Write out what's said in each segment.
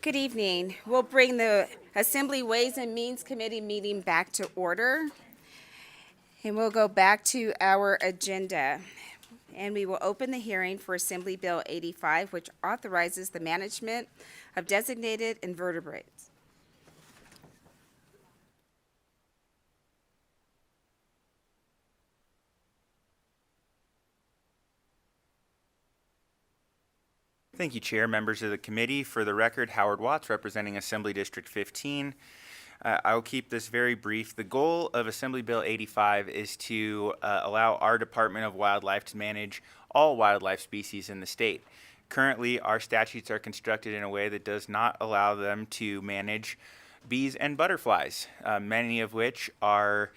Good evening. We'll bring the Assembly Ways and Means Committee meeting back to order. And we'll go back to our agenda. And we will open the hearing for Assembly Bill 85, which authorizes the management of designated invertebrates. Thank you, Chair, members of the committee. For the record, Howard Watts, representing Assembly District 15. I'll keep this very brief. The goal of Assembly Bill 85 is to allow our Department of Wildlife to manage all wildlife species in the state. Currently, our statutes are constructed in a way that does not allow them to manage bees and butterflies, many of which are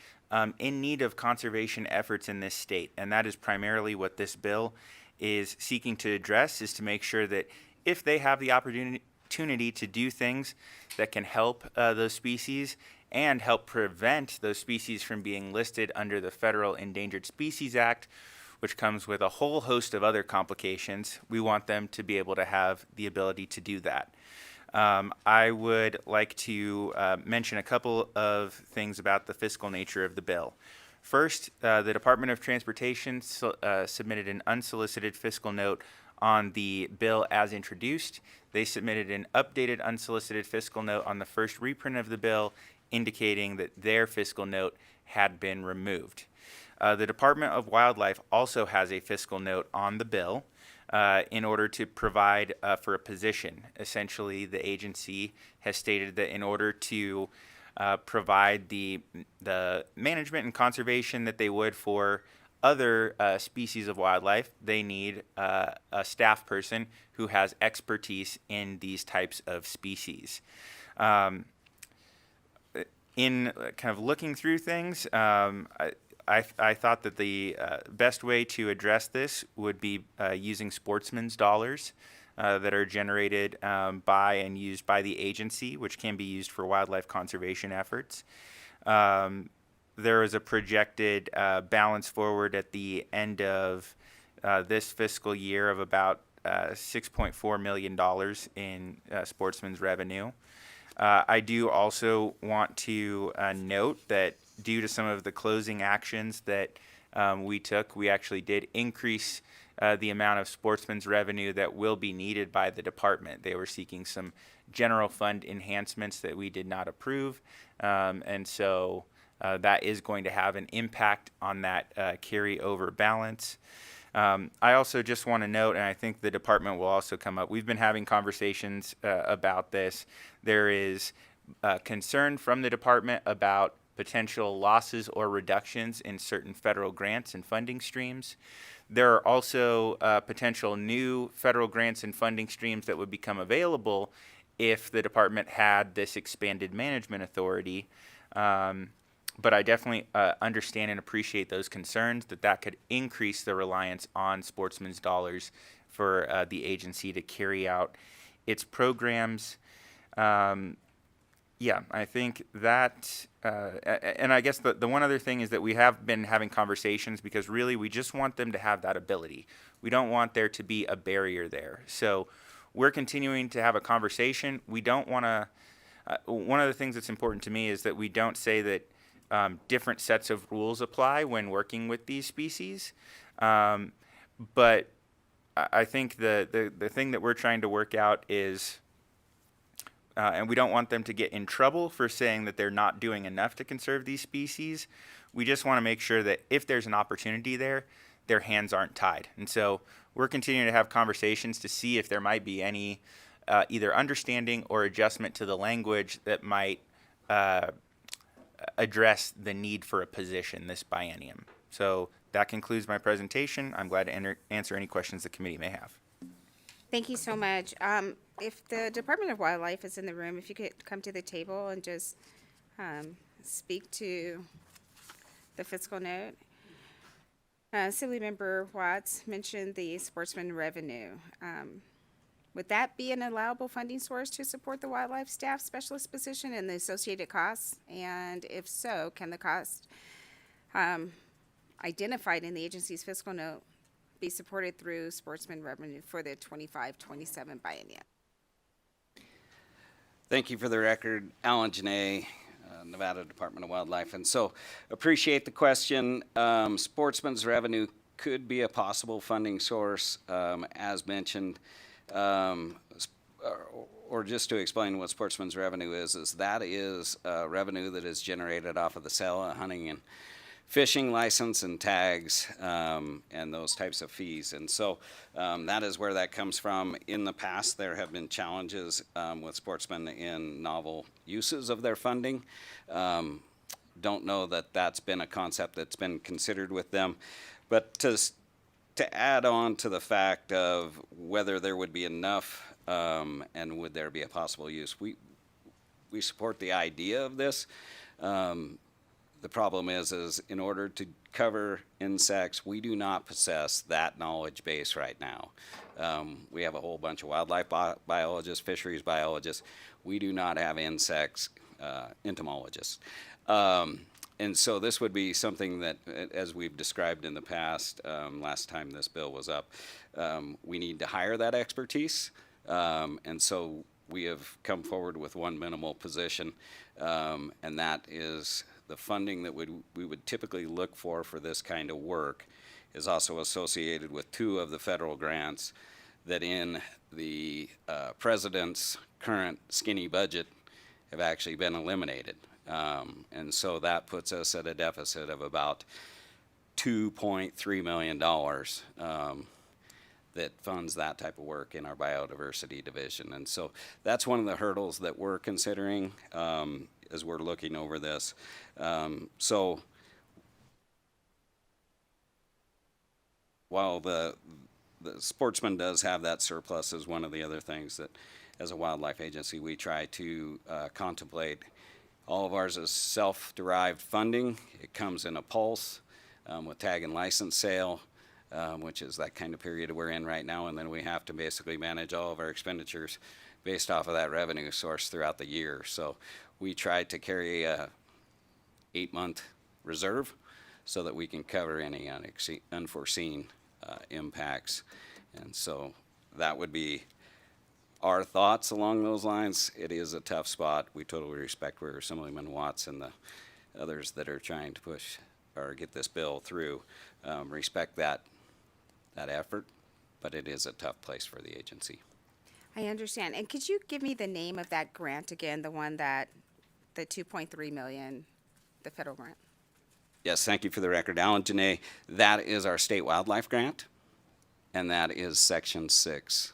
in need of conservation efforts in this state, and that is primarily what this bill is seeking to address, is to make sure that if they have the opportunity to do things that can help those species and help prevent those species from being listed under the Federal Endangered Species Act, which comes with a whole host of other complications, we want them to be able to have the ability to do that. I would like to mention a couple of things about the fiscal nature of the bill. First, the Department of Transportation submitted an unsolicited fiscal note on the bill as introduced. They submitted an updated unsolicited fiscal note on the first reprint of the bill, indicating that their fiscal note had been removed. The Department of Wildlife also has a fiscal note on the bill in order to provide for a position. Essentially, the agency has stated that in order to provide the management and conservation that they would for other species of wildlife, they need a staff person who has expertise in these types of species. In kind of looking through things, I thought that the best way to address this would be using sportsmen's dollars that are generated by and used by the agency, which can be used for wildlife conservation efforts. There is a projected balance forward at the end of this fiscal year of about $6.4 million in sportsmen's revenue. I do also want to note that due to some of the closing actions that we took, we actually did increase the amount of sportsmen's revenue that will be needed by the department. They were seeking some general fund enhancements that we did not approve, and so that is going to have an impact on that carryover balance. I also just want to note, and I think the department will also come up, we've been having conversations about this. There is concern from the department about potential losses or reductions in certain federal grants and funding streams. There are also potential new federal grants and funding streams that would become available if the department had this expanded management authority. But I definitely understand and appreciate those concerns that could increase the reliance on sportsmen's dollars for the agency to carry out its programs. Yeah, I think that, and I guess the one other thing is that we have been having conversations because really we just want them to have that ability. We don't want there to be a barrier there. So we're continuing to have a conversation. We don't want to, one of the things that's important to me is that we don't say that different sets of rules apply when working with these species. But I think the thing that we're trying to work out is, and we don't want them to get in trouble for saying that they're not doing enough to conserve these species. We just want to make sure that if there's an opportunity there, their hands aren't tied. And so we're continuing to have conversations to see if there might be any either understanding or adjustment to the language that might address the need for a position this biennium. So that concludes my presentation. I'm glad to answer any questions the committee may have. Thank you so much. If the Department of Wildlife is in the room, if you could come to the table and just speak to the fiscal note. Assemblymember Watts mentioned the sportsman revenue. Would that be an allowable funding source to support the wildlife staff specialist position and the associated costs? And if so, can the cost identified in the agency's fiscal note be supported through sportsman revenue for the 25-27 biennium? Thank you for the record, Alan Janae, Nevada Department of Wildlife. And so appreciate the question. Sportsman's revenue could be a possible funding source, as mentioned. Or just to explain what sportsman's revenue is that is revenue that is generated off of the sale of hunting and fishing license and tags, and those types of fees. And so that is where that comes from. In the past, there have been challenges with sportsmen in novel uses of their funding. Don't know that that's been a concept that's been considered with them. But to add on to the fact of whether there would be enough and would there be a possible use, we support the idea of this. The problem is in order to cover insects, we do not possess that knowledge base right now. We have a whole bunch of wildlife biologists, fisheries biologists. We do not have insects entomologists. And so this would be something that, as we've described in the past, last time this bill was up, we need to hire that expertise. And so we have come forward with one minimal position, and that is the funding that we would typically look for this kind of work is also associated with 2 of the federal grants that in the president's current skinny budget have actually been eliminated. And so that puts us at a deficit of about $2.3 million that funds that type of work in our biodiversity division. And so that's one of the hurdles that we're considering as we're looking over this. So while the sportsman does have that surplus, is one of the other things that as a wildlife agency we try to contemplate. All of ours is self-derived funding. It comes in a pulse with tag and license sale, which is that kind of period we're in right now, and then we have to basically manage all of our expenditures based off of that revenue source throughout the year. So we try to carry a 8-month reserve so that we can cover any unforeseen impacts. And so that would be our thoughts along those lines. It is a tough spot. We totally respect where Assemblyman Watts and the others that are trying to push or get this bill through respect that effort, but it is a tough place for the agency. I understand. And could you give me the name of that grant again, the one that, the 2.3 million, the federal grant? Yes, thank you for the record, Alan Janae. That is our state wildlife grant, and that is Section 6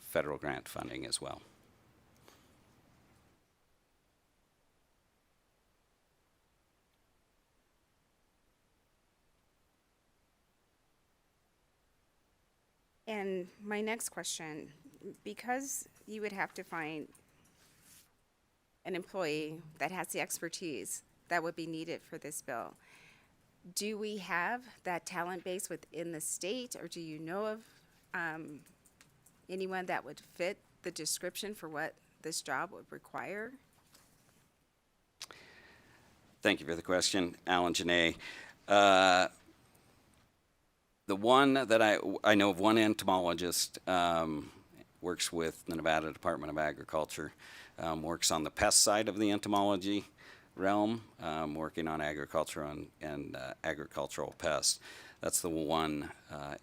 federal grant funding as well. And my next question, because you would have to find an employee that has the expertise that would be needed for this bill, do we have that talent base within the state, or do you know of anyone that would fit the description for what this job would require? Thank you for the question, Alan Janae. The one that I know of, one entomologist works with the Nevada Department of Agriculture, works on the pest side of the entomology realm, working on agriculture and agricultural pests. That's the one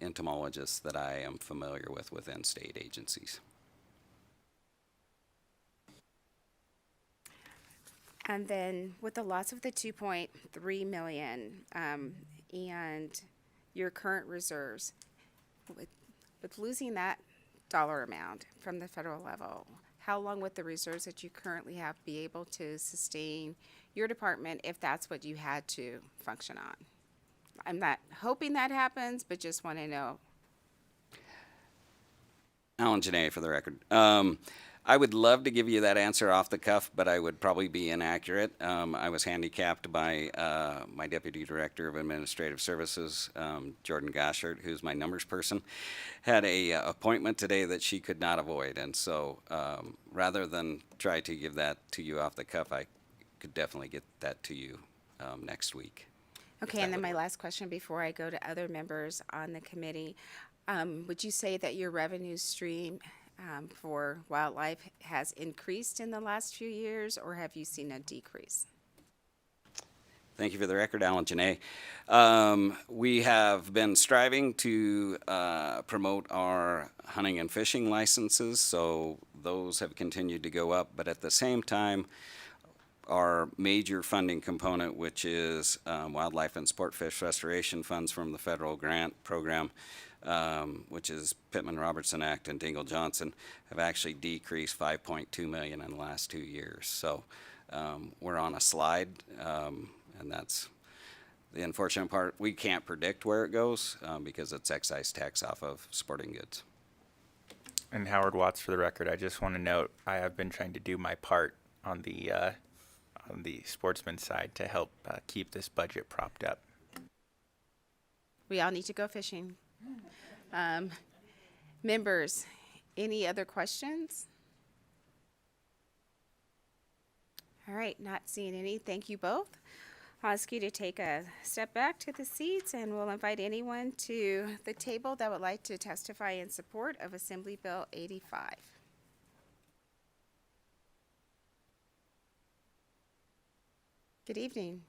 entomologist that I am familiar with within state agencies. And then with the loss of the 2.3 million and your current reserves, with losing that dollar amount from the federal level, how long would the reserves that you currently have be able to sustain your department if that's what you had to function on? I'm not hoping that happens, but just want to know. Alan Janae, for the record. I would love to give you that answer off the cuff, but I would probably be inaccurate. I was handicapped by my Deputy Director of Administrative Services, Jordan Goshert, who's my numbers person, had a appointment today that she could not avoid. And so rather than try to give that to you off the cuff, I could definitely get that to you next week. Okay, and then my last question before I go to other members on the committee. Would you say that your revenue stream for wildlife has increased in the last few years, or have you seen a decrease? Thank you for the record, Alan Janae. We have been striving to promote our hunting and fishing licenses, so those have continued to go up. But at the same time, our major funding component, which is wildlife and sport fish restoration funds from the federal grant program, which is Pittman-Robertson Act and Dingell-Johnson, have actually decreased $5.2 million in the last 2 years. So we're on a slide, and that's the unfortunate part. We can't predict where it goes because it's excise tax off of sporting goods. And Howard Watts, for the record, I just want to note I have been trying to do my part on the sportsman side to help keep this budget propped up. We all need to go fishing. Members, any other questions? All right, not seeing any. Thank you both. I'll ask you to take a step back to the seats, and we'll invite anyone to the table that would like to testify in support of Assembly Bill 85. Good evening.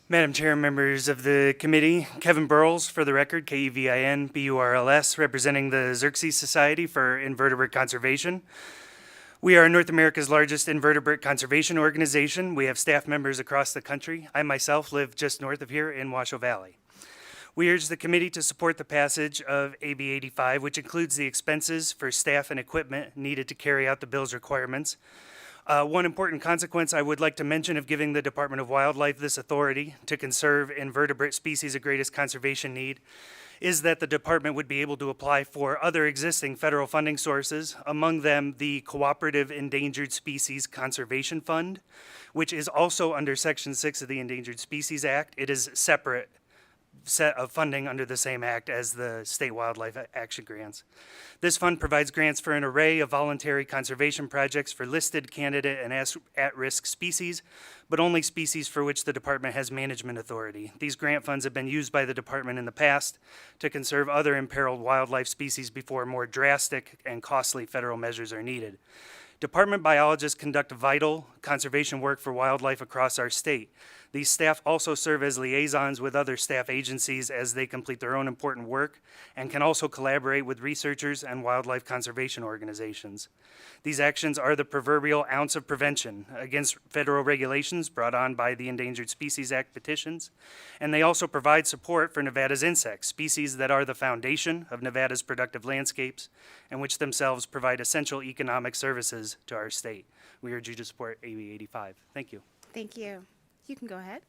Madam Chair, members of the committee, Kevin Burles, for the record, Kevin-Burles, representing the Xerxes Society for Invertebrate Conservation. We are North America's largest invertebrate conservation organization. We have staff members across the country. I myself live just north of here in Washoe Valley. We urge the committee to support the passage of AB 85, which includes the expenses for staff and equipment needed to carry out the bill's requirements. One important consequence I would like to mention of giving the Department of Wildlife this authority to conserve invertebrate species of greatest conservation need is that the department would be able to apply for other existing federal funding sources, among them the Cooperative Endangered Species Conservation Fund, which is also under Section 6 of the Endangered Species Act. It is separate set of funding under the same act as the state wildlife action grants. This fund provides grants for an array of voluntary conservation projects for listed, candidate, and at-risk species, but only species for which the department has management authority. These grant funds have been used by the department in the past to conserve other imperiled wildlife species before more drastic and costly federal measures are needed. Department biologists conduct vital conservation work for wildlife across our state. These staff also serve as liaisons with other staff agencies as they complete their own important work and can also collaborate with researchers and wildlife conservation organizations. These actions are the proverbial ounce of prevention against federal regulations brought on by the Endangered Species Act petitions, and they also provide support for Nevada's insects, species that are the foundation of Nevada's productive landscapes and which themselves provide essential economic services to our state. We urge you to support AB 85. Thank you. Thank you. You can go ahead.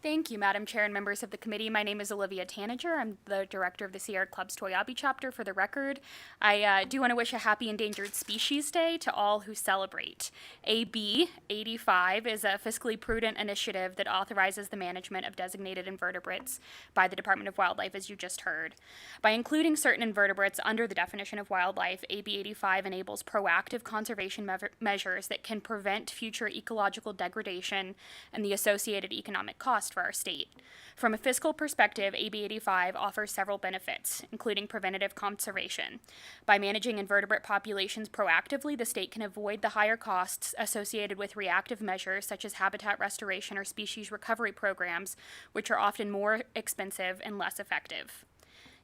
Thank you, Madam Chair and members of the committee. My name is Olivia Tanager. I'm the director of the Sierra Club's Toyabe chapter. For the record, I do want to wish a happy Endangered Species Day to all who celebrate. AB 85 is a fiscally prudent initiative that authorizes the management of designated invertebrates by the Department of Wildlife, as you just heard. By including certain invertebrates under the definition of wildlife, AB 85 enables proactive conservation measures that can prevent future ecological degradation and the associated economic cost for our state. From a fiscal perspective, AB 85 offers several benefits, including preventative conservation. By managing invertebrate populations proactively, the state can avoid the higher costs associated with reactive measures such as habitat restoration or species recovery programs, which are often more expensive and less effective.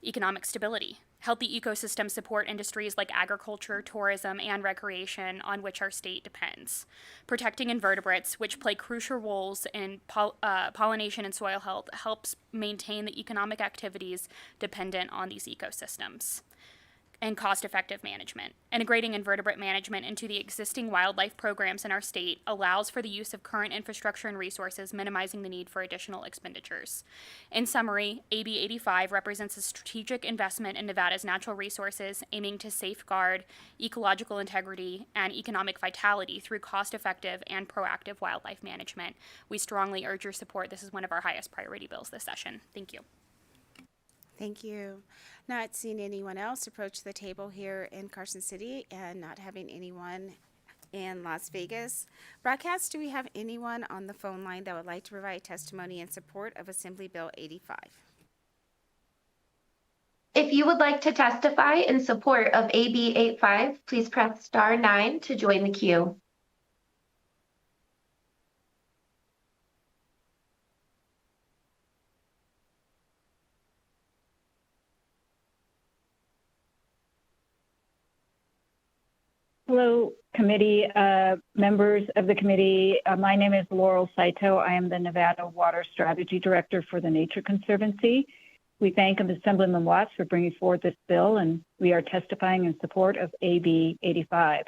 Economic stability. Healthy ecosystems support industries like agriculture, tourism, and recreation on which our state depends. Protecting invertebrates, which play crucial roles in pollination and soil health, helps maintain the economic activities dependent on these ecosystems. And cost-effective management. Integrating invertebrate management into the existing wildlife programs in our state allows for the use of current infrastructure and resources, minimizing the need for additional expenditures. In summary, AB 85 represents a strategic investment in Nevada's natural resources, aiming to safeguard ecological integrity and economic vitality through cost-effective and proactive wildlife management. We strongly urge your support. This is one of our highest priority bills this session. Thank you. Thank you. Not seeing anyone else approach the table here in Carson City and not having anyone in Las Vegas. Broadcast, do we have anyone on the phone line that would like to provide testimony in support of Assembly Bill 85? If you would like to testify in support of AB 85, please press star 9 to join the queue. Hello, committee, members of the committee. My name is Laurel Saito. I am the Nevada Water Strategy Director for the Nature Conservancy. We thank Assemblyman Watts for bringing forward this bill, and we are testifying in support of AB 85.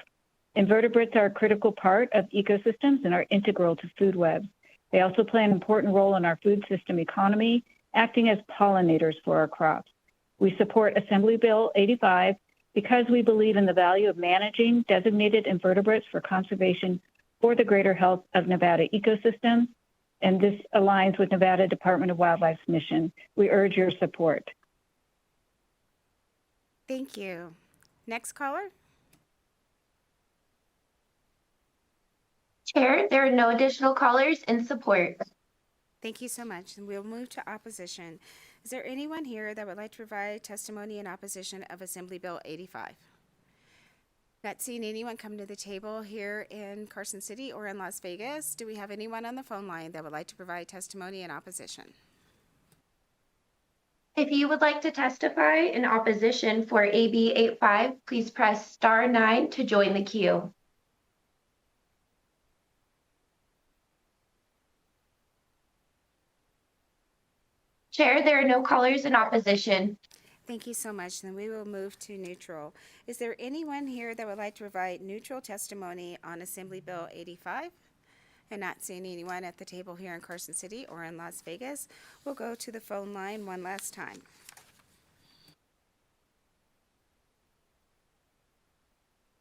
Invertebrates are a critical part of ecosystems and are integral to food webs. They also play an important role in our food system economy, acting as pollinators for our crops. We support Assembly Bill 85 because we believe in the value of managing designated invertebrates for conservation for the greater health of Nevada ecosystems, and this aligns with Nevada Department of Wildlife's mission. We urge your support. Thank you. Next caller? Chair, there are no additional callers in support. Thank you so much. And we'll move to opposition. Is there anyone here that would like to provide testimony in opposition of Assembly Bill 85? Not seeing anyone come to the table here in Carson City or in Las Vegas. Do we have anyone on the phone line that would like to provide testimony in opposition? If you would like to testify in opposition for AB 85, please press star 9 to join the queue. Chair, there are no callers in opposition. Thank you so much. Then we will move to neutral. Is there anyone here that would like to provide neutral testimony on Assembly Bill 85? And not seeing anyone at the table here in Carson City or in Las Vegas, we'll go to the phone line one last time.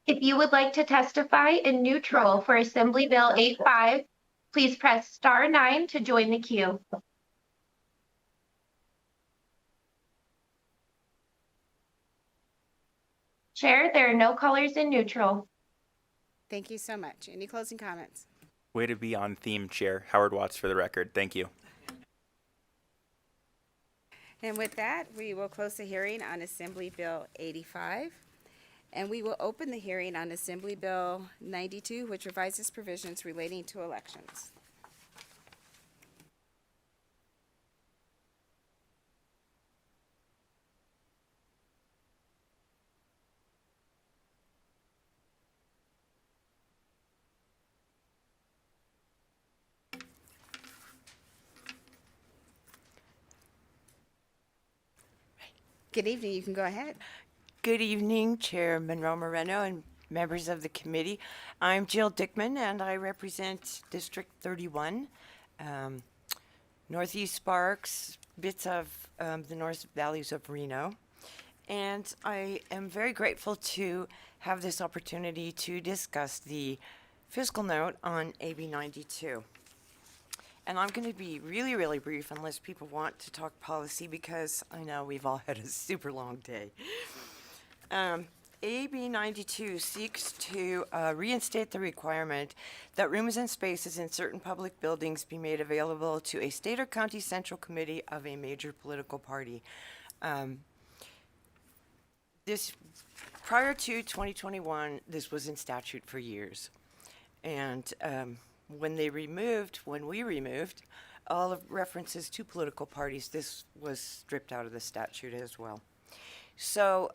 If you would like to testify in neutral for Assembly Bill 85, please press star 9 to join the queue. Chair, there are no callers in neutral. Thank you so much. Any closing comments? Way to be on theme, Chair. Howard Watts for the record. Thank you. And with that, we will close the hearing on Assembly Bill 85. And we will open the hearing on Assembly Bill 92, which revises provisions relating to elections. Good evening. You can go ahead. Good evening, Chair Monroe Moreno and members of the committee. I'm Jill Dickman, and I represent District 31, Northeast Sparks, bits of the North Valleys of Reno. And I am very grateful to have this opportunity to discuss the fiscal note on AB 92. And I'm going to be really, really brief unless people want to talk policy, because I know we've all had a super long day. AB 92 seeks to reinstate the requirement that rooms and spaces in certain public buildings be made available to a state or county central committee of a major political party. This, prior to 2021, this was in statute for years. And when we removed all of references to political parties, this was stripped out of the statute as well. So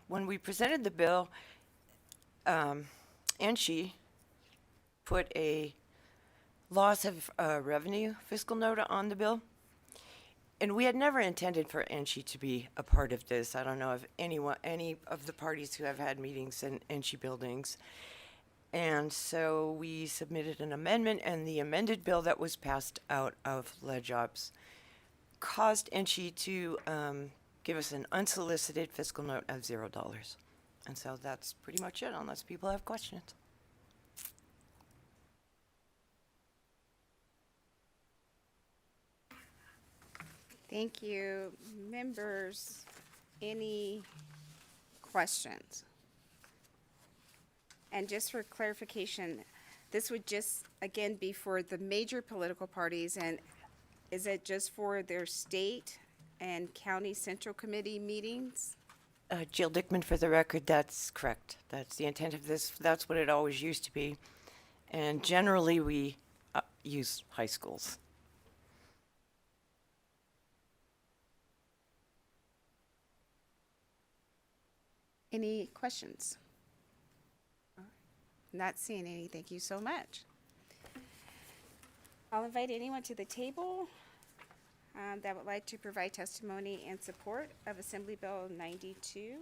when we presented the bill, NSHE put a loss of revenue fiscal note on the bill. And we had never intended for NSHE to be a part of this. I don't know if any of the parties who have had meetings in NSHE buildings. And so we submitted an amendment, and the amended bill that was passed out of LegOps caused NSHE to give us an unsolicited fiscal note of $0. And so that's pretty much it, unless people have questions. Thank you. Members, any questions? And just for clarification, this would just, again, be for the major political parties, and is it just for their state and County Central Committee meetings. Jill Dickman, for the record, that's correct. That's the intent of this. That's what it always used to be. And generally, we use high schools. Any questions? Not seeing any. Thank you so much. I'll invite anyone to the table that would like to provide testimony in support of Assembly Bill 92.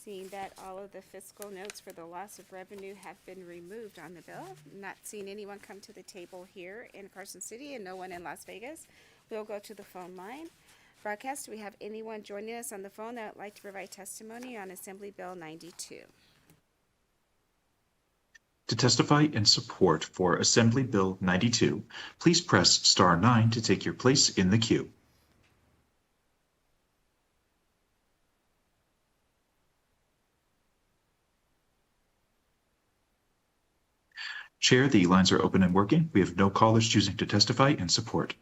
Seeing that all of the fiscal notes for the loss of revenue have been removed on the bill. Not seeing anyone come to the table here in Carson City and no one in Las Vegas. We'll go to the phone line. Broadcast, do we have anyone joining us on the phone that would like to provide testimony on Assembly Bill 92? To testify in support for Assembly Bill 92, please press star 9 to take your place in the queue. Chair, the lines are open and working. We have no callers choosing to testify in support.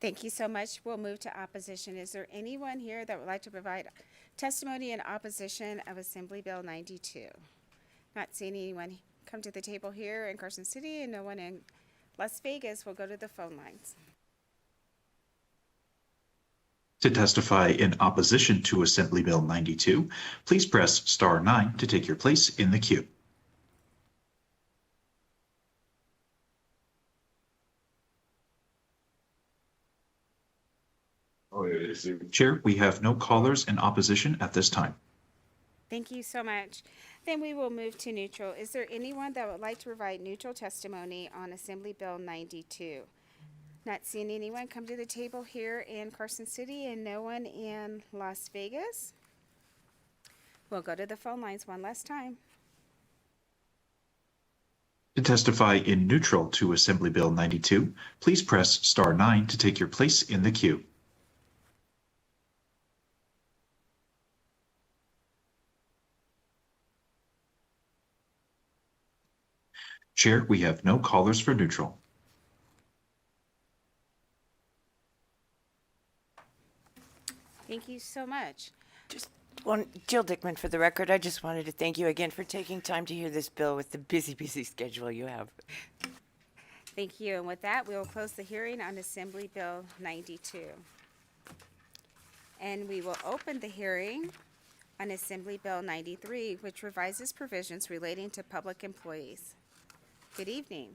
Thank you so much. We'll move to opposition. Is there anyone here that would like to provide testimony in opposition of Assembly Bill 92? Not seeing anyone come to the table here in Carson City and no one in Las Vegas. We'll go to the phone lines. To testify in opposition to Assembly Bill 92, please press star 9 to take your place in the queue. Chair, we have no callers in opposition at this time. Thank you so much. Then we will move to neutral. Is there anyone that would like to provide neutral testimony on Assembly Bill 92? Not seeing anyone come to the table here in Carson City and no one in Las Vegas. We'll go to the phone lines one last time. To testify in neutral to Assembly Bill 92, please press star 9 to take your place in the queue. Chair, we have no callers for neutral. Thank you so much. Jill Dickman, for the record, I just wanted to thank you again for taking time to hear this bill with the busy schedule you have. Thank you. And with that, we will close the hearing on Assembly Bill 92. And we will open the hearing on Assembly Bill 93, which revises provisions relating to public employees. Good evening.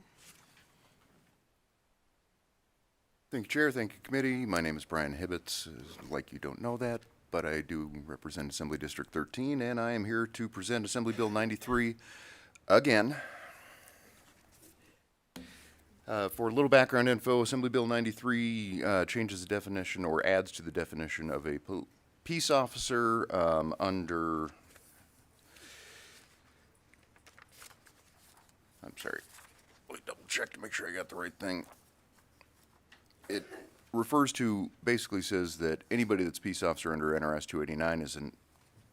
Thank you, Chair. Thank you, Committee. My name is Brian Hibbets. Like you don't know that, but I do represent Assembly District 13, and I am here to present Assembly Bill 93 again. For a little background info, Assembly Bill 93 changes the definition or adds to the definition of a peace officer under, I'm sorry, let me double check to make sure I got the right thing. It refers to, basically says that anybody that's peace officer under NRS 289 is a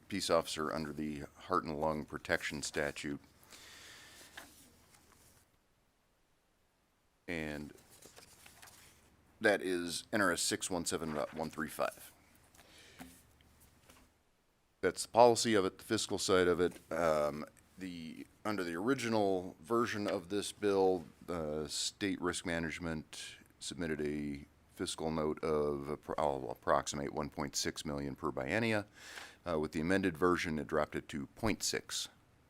peace officer under the Heart and Lung Protection Statute. And that is NRS 617.135. That's the policy of it, the fiscal side of it. Under the original version of this bill, State Risk Management submitted a fiscal note of, I'll approximate 1.6 million per biennia. With the amended version, it dropped it to 0.6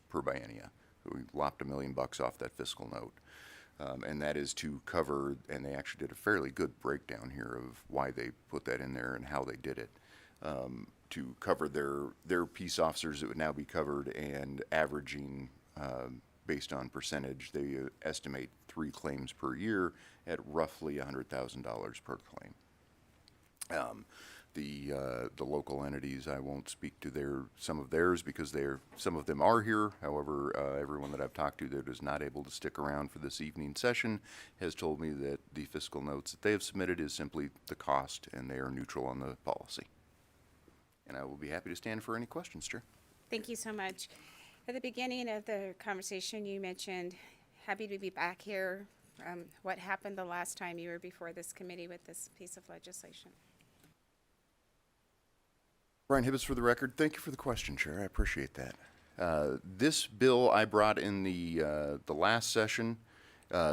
per biennia. So we lopped $1 million off that fiscal note. And that is to cover, and they actually did a fairly good breakdown here of why they put that in there and how they did it. To cover their peace officers that would now be covered, and averaging based on percentage, they estimate 3 claims per year at roughly $100,000 per claim. The local entities, I won't speak to some of theirs because some of them are here. However, everyone that I've talked to that is not able to stick around for this evening session has told me that the fiscal notes that they have submitted is simply the cost, and they are neutral on the policy. And I will be happy to stand for any questions, Chair. Thank you so much. At the beginning of the conversation, you mentioned happy to be back here. What happened the last time you were before this committee with this piece of legislation? Brian Hibbets for the record. Thank you for the question, Chair. I appreciate that. This bill I brought in the last session,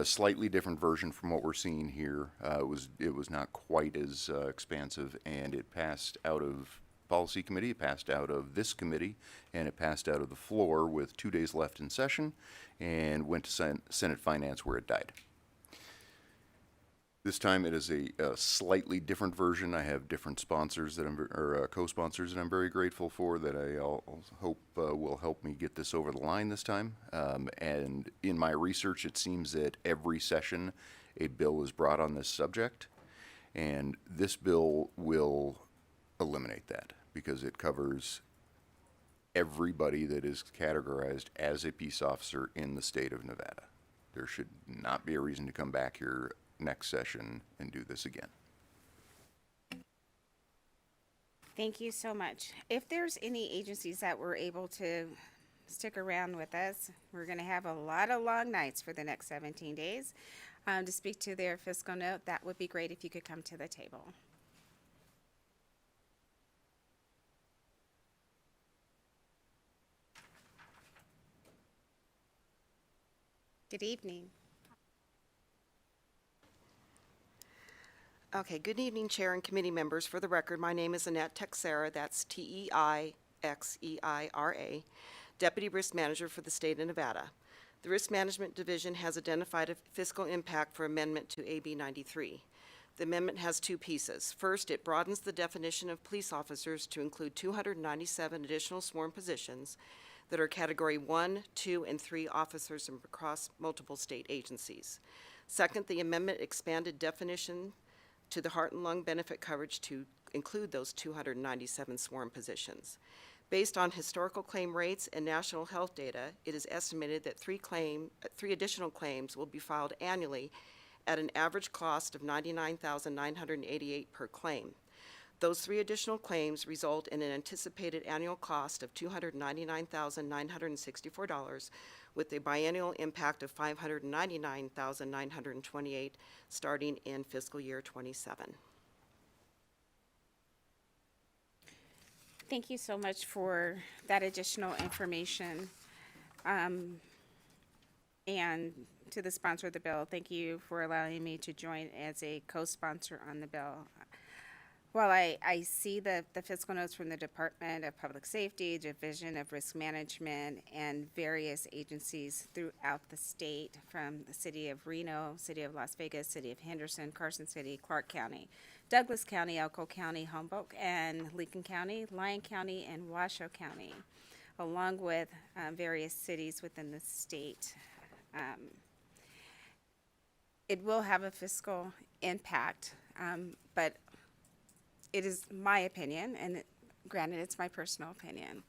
slightly different version from what we're seeing here. It was not quite as expansive, and it passed out of Policy Committee, it passed out of this committee, and it passed out of the floor with 2 days left in session, and went to Senate Finance where it died. This time it is a slightly different version. I have different sponsors that co-sponsors that I'm very grateful for that I hope will help me get this over the line this time. And in my research, it seems that every session a bill is brought on this subject, and this bill will eliminate that because it covers everybody that is categorized as a peace officer in the state of Nevada. There should not be a reason to come back here next session and do this again. Thank you so much. If there's any agencies that were able to stick around with us, we're going to have a lot of long nights for the next 17 days to speak to their fiscal note. That would be great if you could come to the table. Good evening. Okay, good evening, Chair and committee members. For the record, my name is Annette Texera, that's T-E-I-X-E-I-R-A, Deputy Risk Manager for the state of Nevada. The Risk Management Division has identified a fiscal impact for amendment to AB 93. The amendment has two pieces. First, it broadens the definition of police officers to include 297 additional sworn positions that are Category 1, 2, and 3 officers across multiple state agencies. Second, the amendment expanded definition to the heart and lung benefit coverage to include those 297 sworn positions. Based on historical claim rates and national health data, it is estimated that three additional claims will be filed annually at an average cost of $99,988 per claim. Those three additional claims result in an anticipated annual cost of $299,964, with a biennial impact of $599,928 starting in fiscal year 27. Thank you so much for that additional information. And to the sponsor of the bill, thank you for allowing me to join as a co-sponsor on the bill. While I see the fiscal notes from the Department of Public Safety, Division of Risk Management, and various agencies throughout the state, from the city of Reno, city of Las Vegas, city of Henderson, Carson City, Clark County, Douglas County, Elko County, Humboldt, and Lincoln County, Lyon County, and Washoe County, along with various cities within the state. It will have a fiscal impact, but it is my opinion, and granted, it's my personal opinion,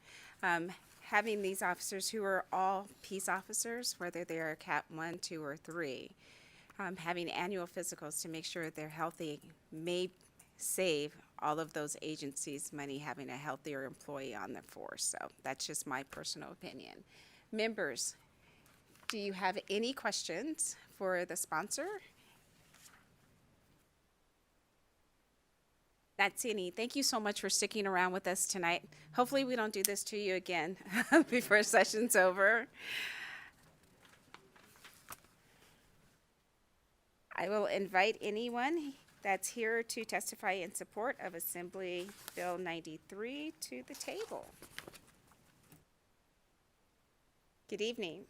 having these officers who are all peace officers, whether they are Cat 1, 2, or 3, having annual physicals to make sure they're healthy may save all of those agencies money having a healthier employee on the force. So that's just my personal opinion. Members, do you have any questions for the sponsor? That's any. Thank you so much for sticking around with us tonight. Hopefully we don't do this to you again before session's over. I will invite anyone that's here to testify in support of Assembly Bill 93 to the table. Good evening.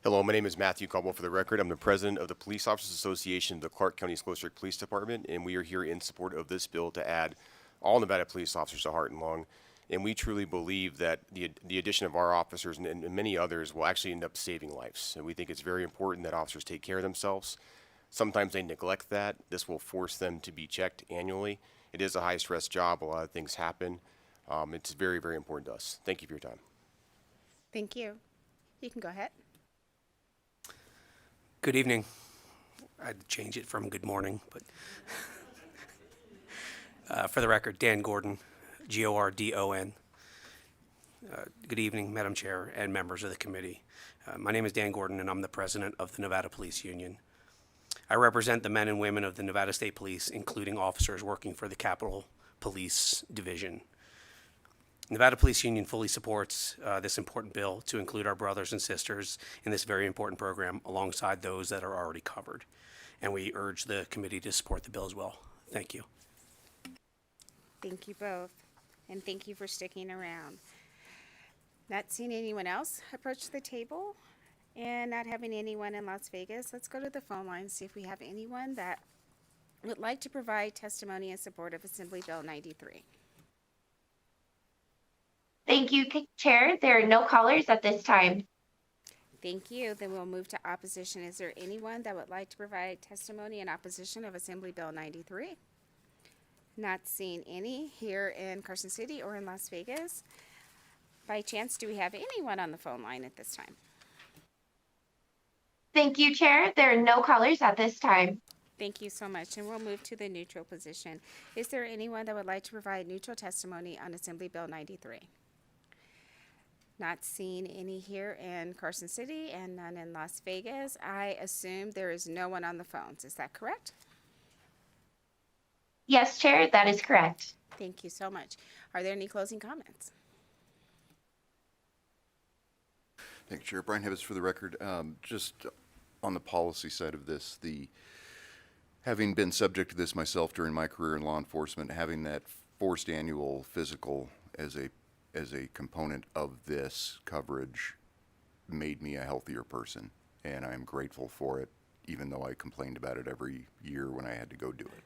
Hello, my name is Matthew Caldwell. For the record, I'm the president of the Police Officers Association of the Clark County School District Police Department, and we are here in support of this bill to add all Nevada police officers to heart and lung. And we truly believe that the addition of our officers and many others will actually end up saving lives. And we think it's very important that officers take care of themselves. Sometimes they neglect that. This will force them to be checked annually. It is a high-stress job. A lot of things happen. It's very, very important to us. Thank you for your time. Thank you. You can go ahead. Good evening. I'd change it from good morning, but for the record, Dan Gordon, Gordon. Good evening, Madam Chair and members of the committee. My name is Dan Gordon, and I'm the president of the Nevada Police Union. I represent the men and women of the Nevada State Police, including officers working for the Capitol Police Division. Nevada Police Union fully supports this important bill to include our brothers and sisters in this very important program alongside those that are already covered. And we urge the committee to support the bill as well. Thank you. Thank you both, and thank you for sticking around. Not seeing anyone else approach the table and not having anyone in Las Vegas, let's go to the phone line and see if we have anyone that would like to provide testimony in support of Assembly Bill 93. Thank you, Chair. There are no callers at this time. Thank you. Then we'll move to opposition. Is there anyone that would like to provide testimony in opposition of Assembly Bill 93? Not seeing any here in Carson City or in Las Vegas. By chance, do we have anyone on the phone line at this time? Thank you, Chair. There are no callers at this time. Thank you so much. And we'll move to the neutral position. Is there anyone that would like to provide neutral testimony on Assembly Bill 93? Not seeing any here in Carson City and none in Las Vegas. I assume there is no one on the phones. Is that correct? Yes, Chair, that is correct. Thank you so much. Are there any closing comments? Thank you, Chair. Brian Hibbets for the record. Just on the policy side of this, having been subject to this myself during my career in law enforcement, having that forced annual physical as a component of this coverage made me a healthier person, and I'm grateful for it, even though I complained about it every year when I had to go do it.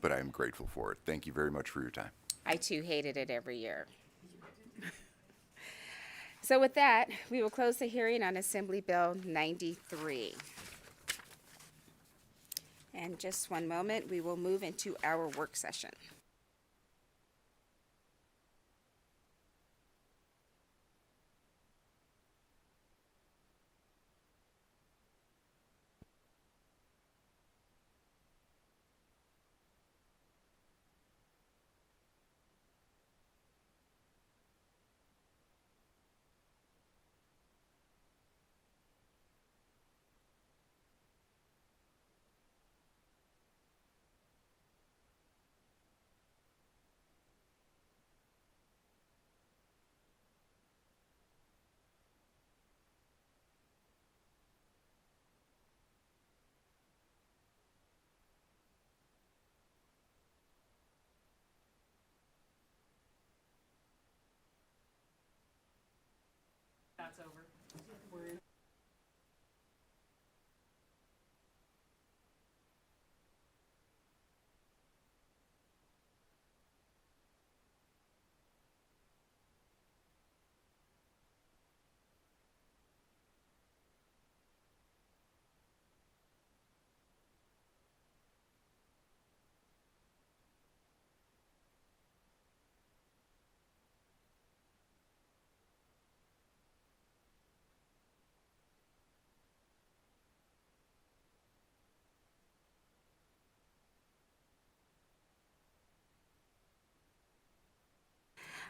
But I'm grateful for it. Thank you very much for your time. I too hated it every year. So with that, we will close the hearing on Assembly Bill 93. And just one moment, we will move into our work session.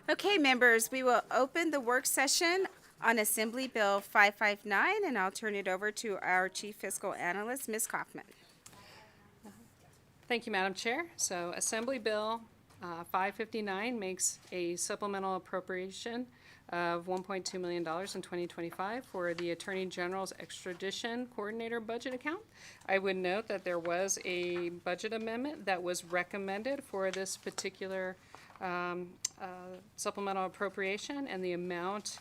Okay, members, we will open the work session on Assembly Bill 559, and I'll turn it over to our Chief Fiscal Analyst, Ms. Kaufman. Thank you, Madam Chair. So Assembly Bill 559 makes a supplemental appropriation of $1.2 million in 2025 for the Attorney General's extradition coordinator budget account. I would note that there was a budget amendment that was recommended for this particular supplemental appropriation, and the amount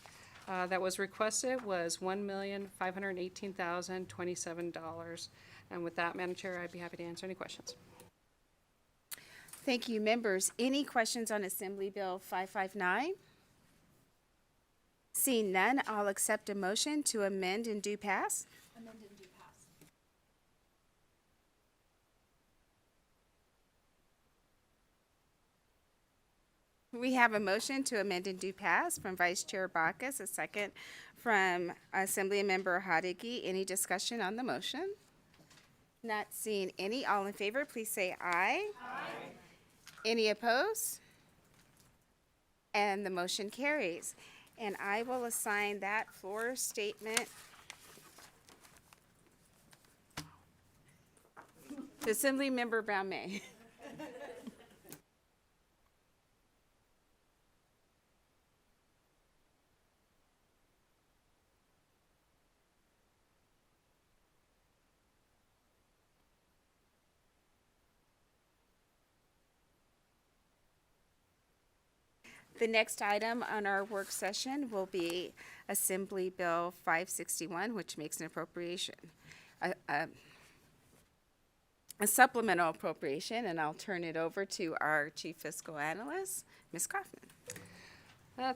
that was requested was $1,518,027. And with that, Madam Chair, I'd be happy to answer any questions. Thank you, members. Any questions on Assembly Bill 559? Seeing none, I'll accept a motion to amend and do pass. Amend and do pass. We have a motion to amend and do pass from Vice Chair Bacchus, a second from Assembly Member Hadigi. Any discussion on the motion? Not seeing any. All in favor, please say aye. Aye. Any opposed? And the motion carries. And I will assign that floor statement Assemblymember Brown May. The next item on our work session will be Assembly Bill 561, which makes an appropriation, a supplemental appropriation, and I'll turn it over to our Chief Fiscal Analyst, Ms. Kaufman.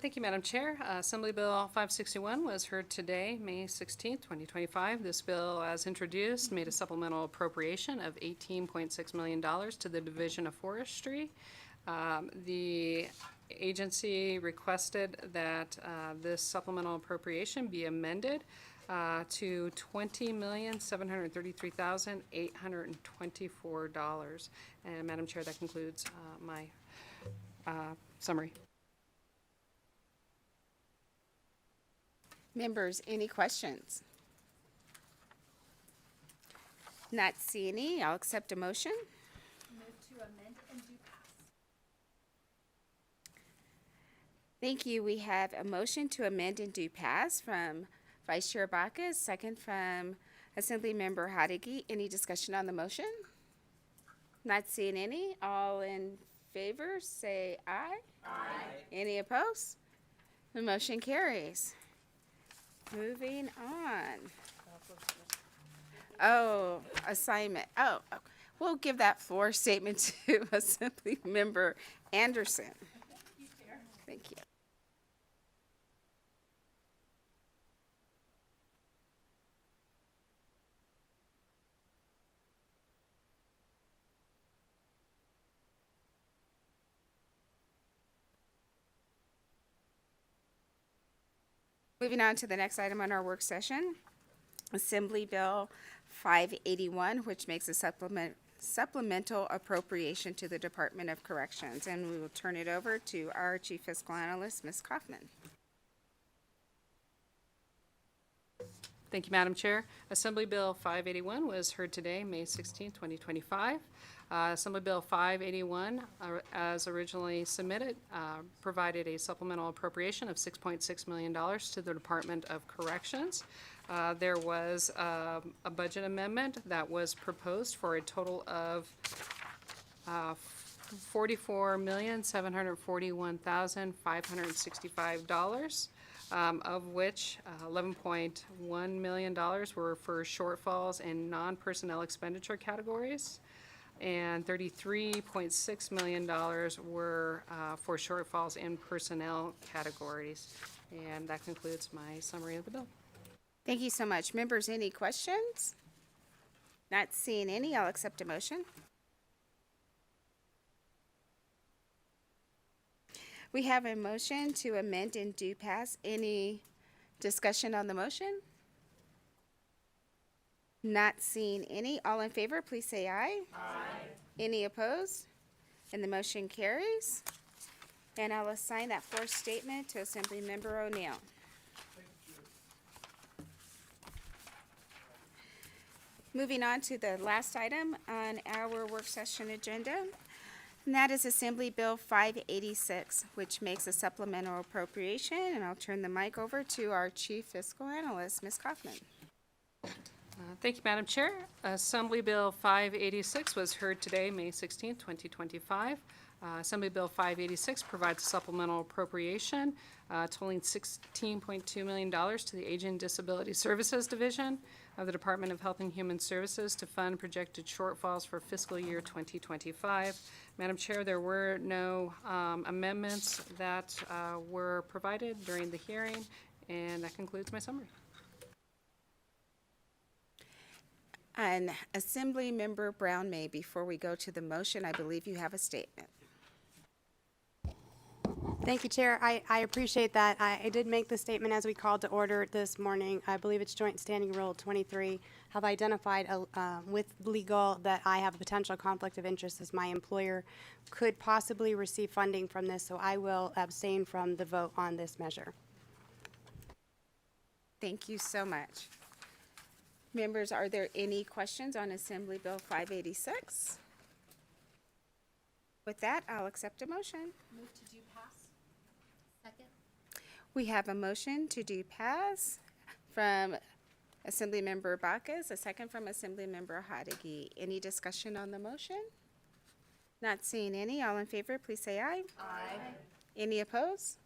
Thank you, Madam Chair. Assembly Bill 561 was heard today, May 16th, 2025. This bill, as introduced, made a supplemental appropriation of $18.6 million to the Division of Forestry. The agency requested that this supplemental appropriation be amended to $20,733,824. And Madam Chair, that concludes my summary. Members, any questions? Not see any, I'll accept a motion. Move to amend and do pass. Thank you. We have a motion to amend and do pass from Vice Chair Bacchus, second from Assemblymember Hadigi. Any discussion on the motion? Not seeing any. All in favor, say aye. Aye. Any opposed? The motion carries. Moving on. Oh, assignment. Oh, we'll give that floor statement to Assemblymember Anderson. Thank you. Moving on to the next item on our work session, Assembly Bill 581, which makes a supplemental appropriation to the Department of Corrections. And we will turn it over to our Chief Fiscal Analyst, Ms. Kaufman. Thank you, Madam Chair. Assembly Bill 581 was heard today, May 16, 2025. Assembly Bill 581, as originally submitted, provided a supplemental appropriation of $6.6 million to the Department of Corrections. There was a budget amendment that was proposed for a total of $44,741,565. Of which $11.1 million were for shortfalls in non-personnel expenditure categories, and $33.6 million were for shortfalls in personnel categories. And that concludes my summary of the bill. Thank you so much. Members, any questions? Not seeing any, I'll accept a motion. We have a motion to amend and do pass. Any discussion on the motion? Not seeing any. All in favor, please say aye. Aye. Any opposed? And the motion carries. And I'll assign that floor statement to Assemblymember O'Neill. Moving on to the last item on our work session agenda, and that is Assembly Bill 586, which makes a supplemental appropriation. And I'll turn the mic over to our Chief Fiscal Analyst, Ms. Kaufman. Thank you, Madam Chair. Assembly Bill 586 was heard today, May 16, 2025. Assembly Bill 586 provides a supplemental appropriation totaling $16.2 million to the Aging and Disability Services Division of the Department of Health and Human Services to fund projected shortfalls for fiscal year 2025. Madam Chair, there were no amendments that were provided during the hearing, and that concludes my summary. And Assemblymember Brown May, before we go to the motion, I believe you have a statement. Thank you, Chair. I appreciate that. I did make the statement as we called to order this morning. I believe it's Joint Standing Rule 23. Have identified with legal that I have a potential conflict of interest as my employer could possibly receive funding from this, so I will abstain from the vote on this measure. Thank you so much. Members, are there any questions on Assembly Bill 586? With that, I'll accept a motion. Move to do pass. Second. We have a motion to do pass from Assemblymember Bacchus, a second from Assemblymember Hadigi. Any discussion on the motion? Not seeing any. All in favor, please say aye. Aye. Any opposed?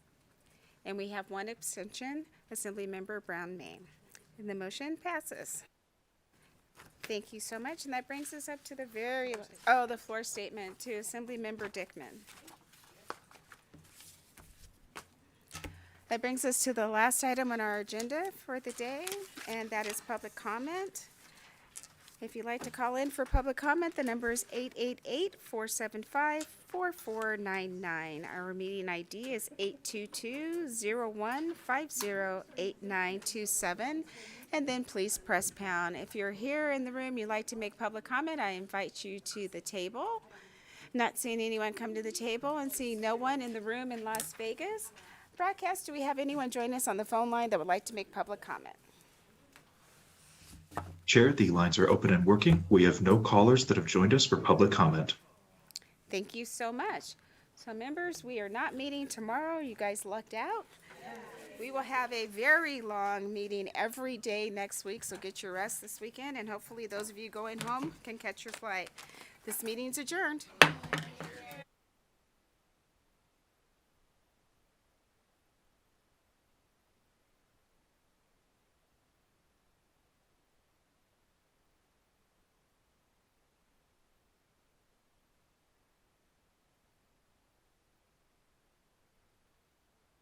And we have one abstention, Assemblymember Brown Main. And the motion passes. Thank you so much. And that brings us up to the the floor statement to Assemblymember Dickman. That brings us to the last item on our agenda for the day, and that is public comment. If you'd like to call in for public comment, the number is 888-475-4499. Our meeting ID is 822-0150-8927. And then please press pound. If you're here in the room, you'd like to make public comment, I invite you to the table. Not seeing anyone come to the table and seeing no one in the room in Las Vegas. Broadcast, do we have anyone join us on the phone line that would like to make public comment? Chair, the lines are open and working. We have no callers that have joined us for public comment. Thank you so much. So members, we are not meeting tomorrow. You guys lucked out. We will have a very long meeting every day next week, so get your rest this weekend, and hopefully those of you going home can catch your flight. This meeting's adjourned.